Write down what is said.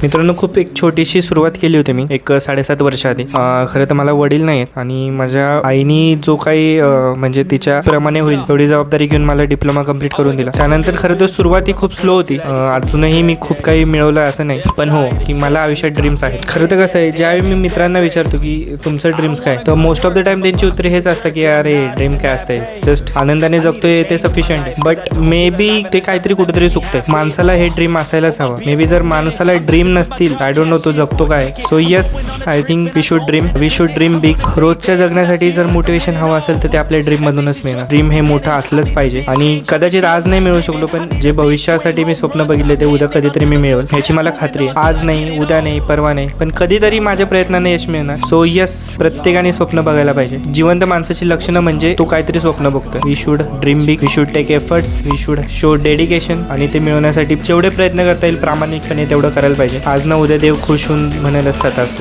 मित्रांनो, खूप एक छोटीशी सुरुवात केली होती मी एक 7.5 वर्षाआधी. खरं तर मला वडील नाहीत आणि माझ्या आईनी जो काही म्हणजे तिच्या प्रमाणे होईल तेवढी जबाबदारी घेऊन मला डिप्लोमा कंप्लीट करून दिला. त्यानंतर खरं तर सुरुवात ही खूप स्लो होती. अजूनही मी खूप काही मिळवलं असं नाही, पण हो की मला आयुष्यात ड्रीम्स आहेत. खरं तर कसं आहे, ज्यावेळी मी मित्रांना विचारतो की तुमचं ड्रीम्स काय, तर मोस्ट ऑफ द टाइम त्यांची उत्तरे हेच असतं की अरे ड्रीम काय असते, जस्ट आनंदाने जगतोय ते सफिशियंट आहे. बट मे बी ते काहीतरी कुठेतरी चुकतंय. माणसाला हे ड्रीम असायलाच हवं. मे बी जर माणसाला ड्रीम नसतील, आय डोंट नो तो जगतो काय. So yes, I think we should dream big. रोजच्या जगण्यासाठी जर मोटिवेशन हवं असेल तर ते आपल्या ड्रीम मधूनच मिळणार. ड्रीम हे मोठं असलंच पाहिजे आणि कदाचित आज नाही मिळू शकलो, पण जे भविष्यासाठी मी स्वप्न बघितले ते उद्या कधीतरी मी मिळवेल ह्याची मला खात्री आहे. आज नाही, उद्या नाही, परवा नाही, पण कधीतरी माझ्या प्रयत्नाने यश मिळणार. सो येस, प्रत्येकाने स्वप्न बघायला पाहिजे. जिवंत माणसाची लक्षणं म्हणजे तो काहीतरी स्वप्न बघतो. We should dream big, we should take efforts, we should show dedication आणि ते मिळवण्यासाठी जेवढे प्रयत्न करता येईल प्रामाणिकपणे तेवढं करायला पाहिजे. आज ना उद्या देव खुश होऊन म्हणेल असतात आज